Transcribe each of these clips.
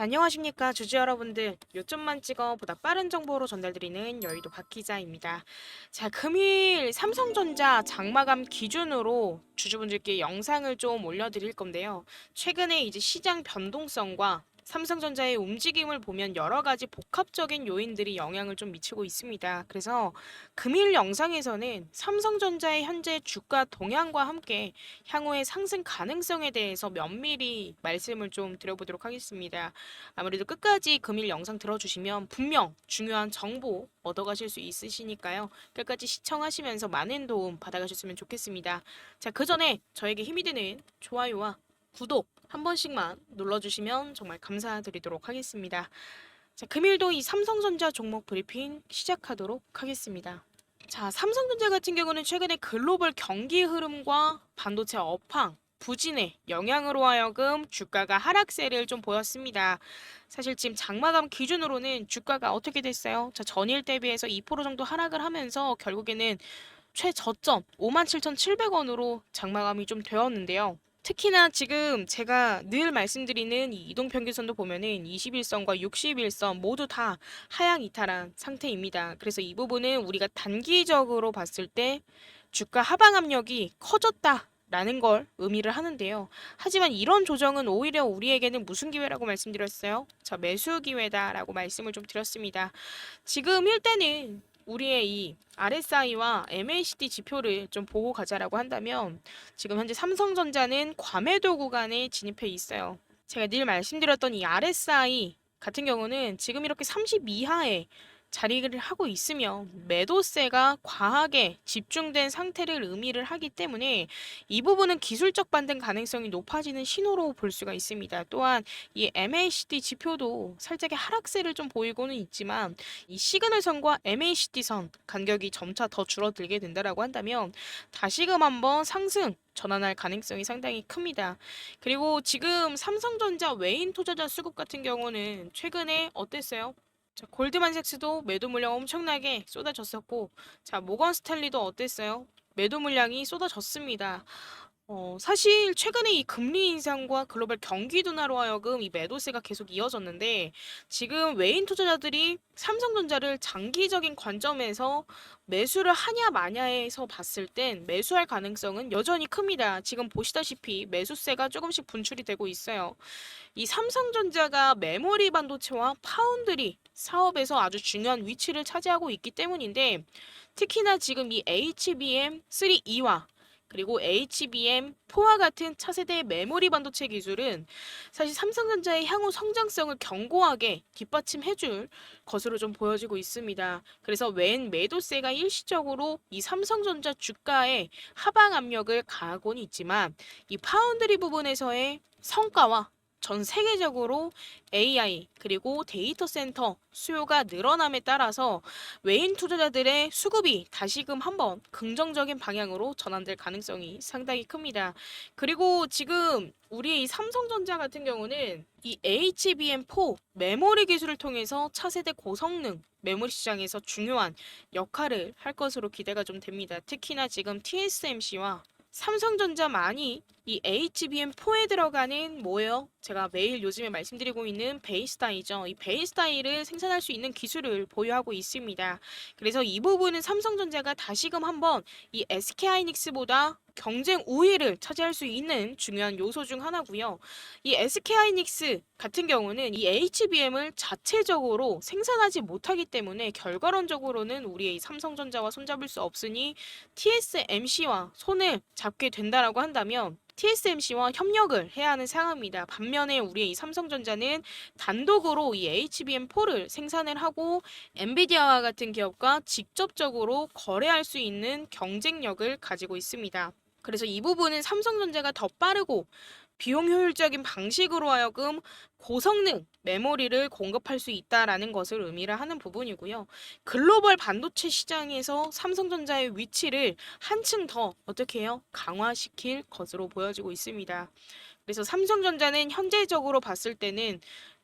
자, 안녕하십니까 주주 여러분들. 요점만 찍어 보다 빠른 정보로 전달드리는 여의도 박 기자입니다. 자, 금일 삼성전자 장마감 기준으로 주주분들께 영상을 좀 올려드릴 건데요. 최근에 이제 시장 변동성과 삼성전자의 움직임을 보면 여러 가지 복합적인 요인들이 영향을 좀 미치고 있습니다. 그래서 금일 영상에서는 삼성전자의 현재 주가 동향과 함께 향후의 상승 가능성에 대해서 면밀히 말씀을 좀 드려보도록 하겠습니다. 아무래도 끝까지 금일 영상 들어주시면 분명 중요한 정보 얻어가실 수 있으시니까요. 끝까지 시청하시면서 많은 도움 받아가셨으면 좋겠습니다. 자, 그 전에 저에게 힘이 되는 좋아요와 구독 한 번씩만 눌러주시면 정말 감사드리도록 하겠습니다. 자, 금일도 이 삼성전자 종목 브리핑 시작하도록 하겠습니다. 자, 삼성전자 같은 경우는 최근에 글로벌 경기 흐름과 반도체 업황, 부진의 영향으로 하여금 주가가 하락세를 좀 보였습니다. 사실 지금 장마감 기준으로는 주가가 어떻게 됐어요? 자, 전일 대비해서 2% 정도 하락을 하면서 결국에는 최저점 57,700원으로 장마감이 좀 되었는데요. 특히나 지금 제가 늘 말씀드리는 이 이동평균선도 보면은 21선과 61선 모두 다 하향 이탈한 상태입니다. 그래서 이 부분은 우리가 단기적으로 봤을 때 주가 하방 압력이 커졌다라는 걸 의미를 하는데요. 하지만 이런 조정은 오히려 우리에게는 무슨 기회라고 말씀드렸어요? 자, 매수 기회다라고 말씀을 좀 드렸습니다. 지금 일단은 우리의 이 RSI와 MACD 지표를 좀 보고 가자라고 한다면 지금 현재 삼성전자는 과매도 구간에 진입해 있어요. 제가 늘 말씀드렸던 이 RSI 같은 경우는 지금 이렇게 30 이하에 자리를 하고 있으며 매도세가 과하게 집중된 상태를 의미를 하기 때문에 이 부분은 기술적 반등 가능성이 높아지는 신호로 볼 수가 있습니다. 또한 이 MACD 지표도 살짝의 하락세를 좀 보이고는 있지만 이 시그널선과 MACD선 간격이 점차 더 줄어들게 된다라고 한다면 다시금 한번 상승 전환할 가능성이 상당히 큽니다. 그리고 지금 삼성전자 외인 투자자 수급 같은 경우는 최근에 어땠어요? 자, 골드만삭스도 매도 물량 엄청나게 쏟아졌었고, 자, 모건 스탠리도 어땠어요? 매도 물량이 쏟아졌습니다. 사실 최근에 이 금리 인상과 글로벌 경기 둔화로 하여금 이 매도세가 계속 이어졌는데 지금 외인 투자자들이 삼성전자를 장기적인 관점에서 매수를 하냐 마냐에서 봤을 땐 매수할 가능성은 여전히 큽니다. 지금 보시다시피 매수세가 조금씩 분출이 되고 있어요. 이 삼성전자가 메모리 반도체와 파운드리 사업에서 아주 중요한 위치를 차지하고 있기 때문인데 특히나 지금 이 HBM3E와 그리고 HBM4와 같은 차세대 메모리 반도체 기술은 사실 삼성전자의 향후 성장성을 견고하게 뒷받침해줄 것으로 좀 보여지고 있습니다. 그래서 웬 매도세가 일시적으로 이 삼성전자 주가에 하방 압력을 가하고는 있지만 이 파운드리 부분에서의 성과와 전 세계적으로 AI 그리고 데이터 센터 수요가 늘어남에 따라서 외인 투자자들의 수급이 다시금 한번 긍정적인 방향으로 전환될 가능성이 상당히 큽니다. 그리고 지금 우리 이 삼성전자 같은 경우는 이 HBM4 메모리 기술을 통해서 차세대 고성능 메모리 시장에서 중요한 역할을 할 것으로 기대가 좀 됩니다. 특히나 지금 TSMC와 삼성전자만이 이 HBM4에 들어가는 뭐예요? 제가 매일 요즘에 말씀드리고 있는 베이스타이죠. 이 베이스타이를 생산할 수 있는 기술을 보유하고 있습니다. 그래서 이 부분은 삼성전자가 다시금 한번 이 SK하이닉스보다 경쟁 우위를 차지할 수 있는 중요한 요소 중 하나고요. 이 SK하이닉스 같은 경우는 이 HBM을 자체적으로 생산하지 못하기 때문에 결과론적으로는 우리의 이 삼성전자와 손잡을 수 없으니 TSMC와 손을 잡게 된다라고 한다면 TSMC와 협력을 해야 하는 상황입니다. 반면에 우리의 이 삼성전자는 단독으로 이 HBM4를 생산을 하고 엔비디아와 같은 기업과 직접적으로 거래할 수 있는 경쟁력을 가지고 있습니다. 그래서 이 부분은 삼성전자가 더 빠르고 비용 효율적인 방식으로 하여금 고성능 메모리를 공급할 수 있다라는 것을 의미를 하는 부분이고요. 글로벌 반도체 시장에서 삼성전자의 위치를 한층 더 어떻게 해요? 강화시킬 것으로 보여지고 있습니다. 그래서 삼성전자는 현재적으로 봤을 때는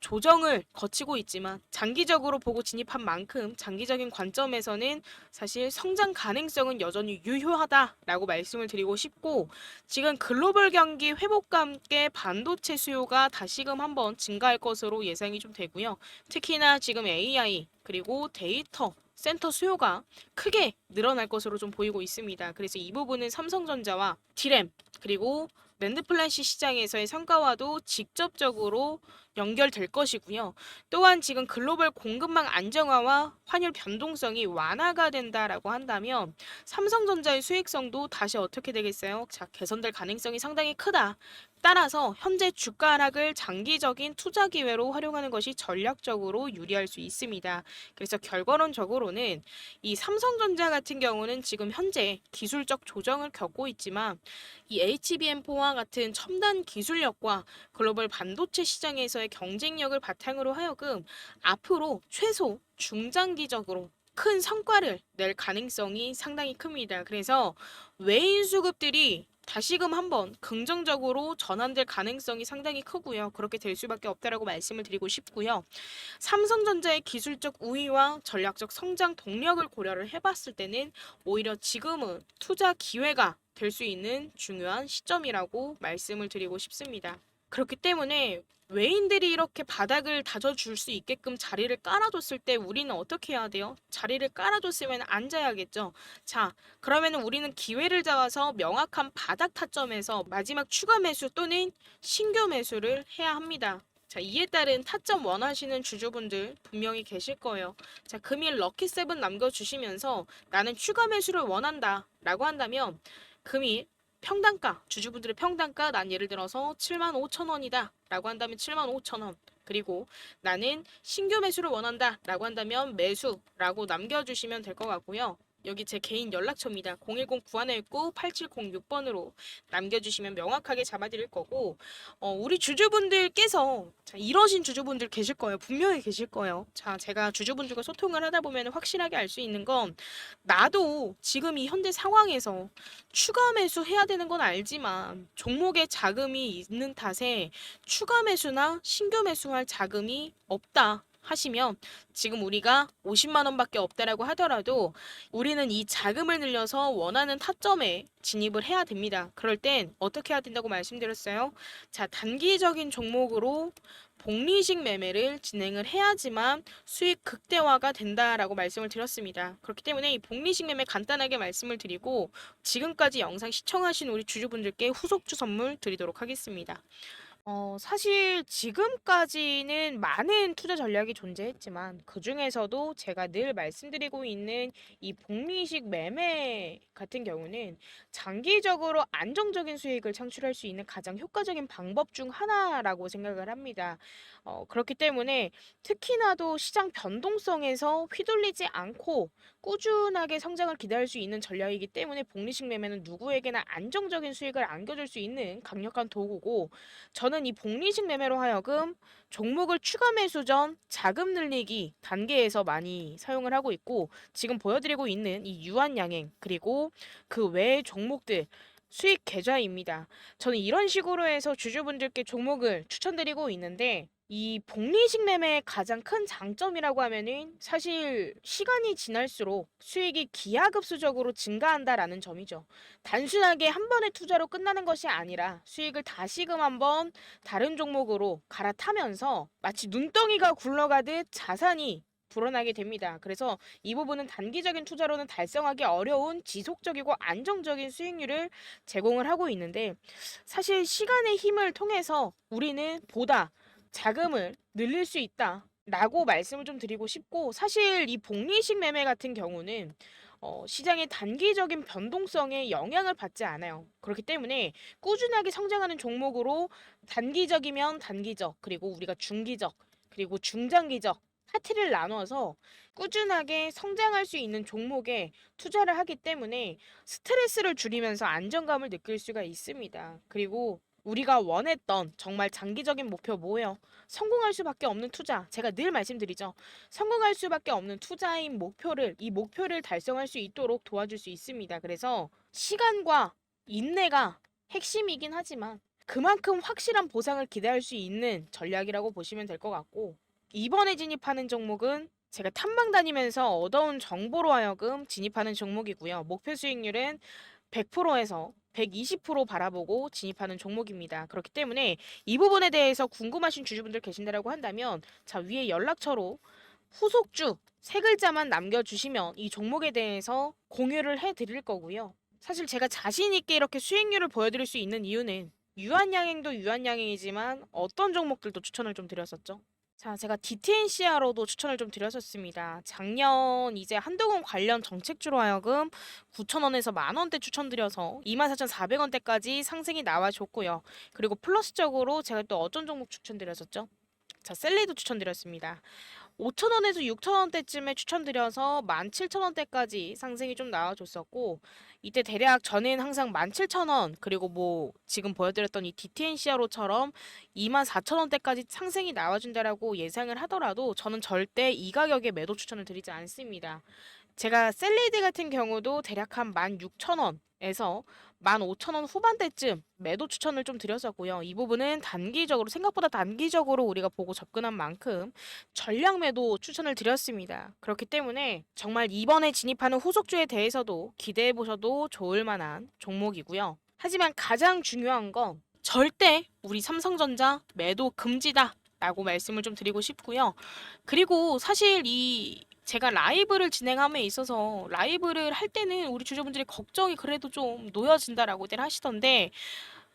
조정을 거치고 있지만 장기적으로 보고 진입한 만큼 장기적인 관점에서는 사실 성장 가능성은 여전히 유효하다라고 말씀을 드리고 싶고, 지금 글로벌 경기 회복과 함께 반도체 수요가 다시금 한번 증가할 것으로 예상이 좀 되고요. 특히나 지금 AI 그리고 데이터 센터 수요가 크게 늘어날 것으로 좀 보이고 있습니다. 그래서 이 부분은 삼성전자와 디램 그리고 낸드 플래시 시장에서의 성과와도 직접적으로 연결될 것이고요. 또한 지금 글로벌 공급망 안정화와 환율 변동성이 완화가 된다라고 한다면 삼성전자의 수익성도 다시 어떻게 되겠어요? 자, 개선될 가능성이 상당히 크다. 따라서 현재 주가 하락을 장기적인 투자 기회로 활용하는 것이 전략적으로 유리할 수 있습니다. 그래서 결과론적으로는 이 삼성전자 같은 경우는 지금 현재 기술적 조정을 겪고 있지만 이 HBM4와 같은 첨단 기술력과 글로벌 반도체 시장에서의 경쟁력을 바탕으로 하여금 앞으로 최소 중장기적으로 큰 성과를 낼 가능성이 상당히 큽니다. 그래서 외인 수급들이 다시금 한번 긍정적으로 전환될 가능성이 상당히 크고요. 그렇게 될 수밖에 없다라고 말씀을 드리고 싶고요. 삼성전자의 기술적 우위와 전략적 성장 동력을 고려를 해봤을 때는 오히려 지금은 투자 기회가 될 수 있는 중요한 시점이라고 말씀을 드리고 싶습니다. 그렇기 때문에 외인들이 이렇게 바닥을 다져줄 수 있게끔 자리를 깔아줬을 때 우리는 어떻게 해야 돼요? 자리를 깔아줬으면 앉아야겠죠. 자, 그러면 우리는 기회를 잡아서 명확한 바닥 타점에서 마지막 추가 매수 또는 신규 매수를 해야 합니다. 자, 이에 따른 타점 원하시는 주주분들 분명히 계실 거예요. 자, 금일 럭키세븐 남겨주시면서 나는 추가 매수를 원한다 라고 한다면 금일 평단가, 주주분들의 평단가, 난 예를 들어서 75,000원이다 라고 한다면 75,000원, 그리고 나는 신규 매수를 원한다 라고 한다면 매수라고 남겨주시면 될 것 같고요. 여기 제 개인 연락처입니다. 010-9119-8706번으로 남겨주시면 명확하게 잡아드릴 거고, 우리 주주분들께서, 자, 이러신 주주분들 계실 거예요. 분명히 계실 거예요. 자, 제가 주주분들과 소통을 하다 보면 확실하게 알 수 있는 건, 나도 지금 이 현재 상황에서 추가 매수해야 되는 건 알지만 종목에 자금이 있는 탓에 추가 매수나 신규 매수할 자금이 없다 하시면, 지금 우리가 50만 원밖에 없다라고 하더라도 우리는 이 자금을 늘려서 원하는 타점에 진입을 해야 됩니다. 그럴 땐 어떻게 해야 된다고 말씀드렸어요? 자, 단기적인 종목으로 복리식 매매를 진행을 해야지만 수익 극대화가 된다라고 말씀을 드렸습니다. 그렇기 때문에 이 복리식 매매 간단하게 말씀을 드리고, 지금까지 영상 시청하신 우리 주주분들께 후속주 선물 드리도록 하겠습니다. 사실 지금까지는 많은 투자 전략이 존재했지만 그중에서도 제가 늘 말씀드리고 있는 이 복리식 매매 같은 경우는 장기적으로 안정적인 수익을 창출할 수 있는 가장 효과적인 방법 중 하나라고 생각을 합니다. 그렇기 때문에 특히나도 시장 변동성에서 휘둘리지 않고 꾸준하게 성장을 기대할 수 있는 전략이기 때문에 복리식 매매는 누구에게나 안정적인 수익을 안겨줄 수 있는 강력한 도구고, 저는 이 복리식 매매로 하여금 종목을 추가 매수 전 자금 늘리기 단계에서 많이 사용을 하고 있고, 지금 보여드리고 있는 이 유한양행 그리고 그 외의 종목들 수익 계좌입니다. 저는 이런 식으로 해서 주주분들께 종목을 추천드리고 있는데, 이 복리식 매매의 가장 큰 장점이라고 하면은 사실 시간이 지날수록 수익이 기하급수적으로 증가한다라는 점이죠. 단순하게 한 번의 투자로 끝나는 것이 아니라 수익을 다시금 한번 다른 종목으로 갈아타면서 마치 눈덩이가 굴러가듯 자산이 불어나게 됩니다. 그래서 이 부분은 단기적인 투자로는 달성하기 어려운 지속적이고 안정적인 수익률을 제공을 하고 있는데, 사실 시간의 힘을 통해서 우리는 보다 자금을 늘릴 수 있다 라고 말씀을 좀 드리고 싶고, 사실 이 복리식 매매 같은 경우는 시장의 단기적인 변동성에 영향을 받지 않아요. 그렇기 때문에 꾸준하게 성장하는 종목으로 단기적이면 단기적, 그리고 우리가 중기적, 그리고 중장기적 파트를 나눠서 꾸준하게 성장할 수 있는 종목에 투자를 하기 때문에 스트레스를 줄이면서 안정감을 느낄 수가 있습니다. 그리고 우리가 원했던 정말 장기적인 목표 뭐예요? 성공할 수밖에 없는 투자. 제가 늘 말씀드리죠. 성공할 수밖에 없는 투자인 목표를, 이 목표를 달성할 수 있도록 도와줄 수 있습니다. 그래서 시간과 인내가 핵심이긴 하지만 그만큼 확실한 보상을 기대할 수 있는 전략이라고 보시면 될 것 같고, 이번에 진입하는 종목은 제가 탐방 다니면서 얻어온 정보로 하여금 진입하는 종목이고요. 목표 수익률은 100%에서 120% 바라보고 진입하는 종목입니다. 그렇기 때문에 이 부분에 대해서 궁금하신 주주분들 계신다라고 한다면, 자, 위에 연락처로 후속주 세 글자만 남겨주시면 이 종목에 대해서 공유를 해드릴 거고요. 사실 제가 자신 있게 이렇게 수익률을 보여드릴 수 있는 이유는 유한양행도 유한양행이지만 어떤 종목들도 추천을 좀 드렸었죠. 자, 제가 DTNCR로도 추천을 좀 드렸었습니다. 작년 이제 한동훈 관련 정책주로 하여금 9,000원에서 만원대 추천드려서 24,400원대까지 상승이 나와줬고요. 그리고 플러스적으로 제가 또 어떤 종목 추천드렸었죠? 자, 셀리도 추천드렸습니다. 5,000원에서 6,000원대쯤에 추천드려서 17,000원대까지 상승이 좀 나와줬었고, 이때 대략 저는 항상 17,000원, 그리고 뭐 지금 보여드렸던 이 DTNCR로처럼 24,000원대까지 상승이 나와준다라고 예상을 하더라도 저는 절대 이 가격에 매도 추천을 드리지 않습니다. 제가 셀리드 같은 경우도 대략 한 16,000원에서 15,000원 후반대쯤 매도 추천을 좀 드렸었고요. 이 부분은 단기적으로, 생각보다 단기적으로 우리가 보고 접근한 만큼 전량 매도 추천을 드렸습니다. 그렇기 때문에 정말 이번에 진입하는 후속주에 대해서도 기대해 보셔도 좋을 만한 종목이고요. 하지만 가장 중요한 건 절대 우리 삼성전자 매도 금지다 라고 말씀을 좀 드리고 싶고요. 그리고 사실 이 제가 라이브를 진행함에 있어서 라이브를 할 때는 우리 주주분들이 걱정이 그래도 좀 놓여진다라고들 하시던데,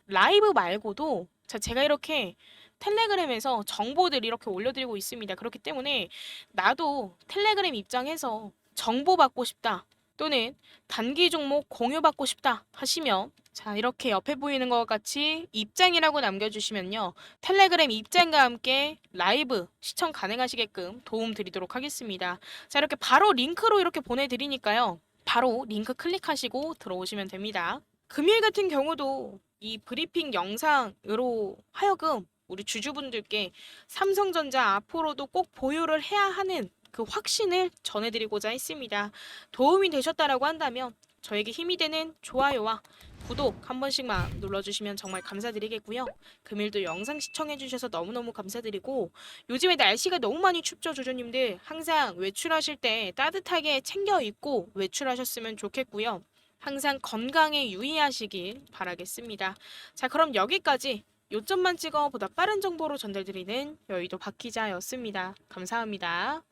라이브 말고도 제가 이렇게 텔레그램에서 정보들 이렇게 올려드리고 있습니다. 그렇기 때문에 나도 텔레그램 입장에서 정보 받고 싶다, 또는 단기 종목 공유받고 싶다 하시면, 자, 이렇게 옆에 보이는 것 같이 입장이라고 남겨주시면요, 텔레그램 입장과 함께 라이브 시청 가능하시게끔 도움 드리도록 하겠습니다. 자, 이렇게 바로 링크로 이렇게 보내드리니까요, 바로 링크 클릭하시고 들어오시면 됩니다. 금일 같은 경우도 이 브리핑 영상으로 하여금 우리 주주분들께 삼성전자 앞으로도 꼭 보유를 해야 하는 그 확신을 전해드리고자 했습니다. 도움이 되셨다라고 한다면 저에게 힘이 되는 좋아요와 구독 한 번씩만 눌러주시면 정말 감사드리겠고요. 금일도 영상 시청해주셔서 너무너무 감사드리고, 요즘에 날씨가 너무 많이 춥죠, 조조님들. 항상 외출하실 때 따뜻하게 챙겨 입고 외출하셨으면 좋겠고요. 항상 건강에 유의하시길 바라겠습니다. 자, 그럼 여기까지 요점만 찍어 보다 빠른 정보로 전달드리는 여의도 박 기자였습니다. 감사합니다.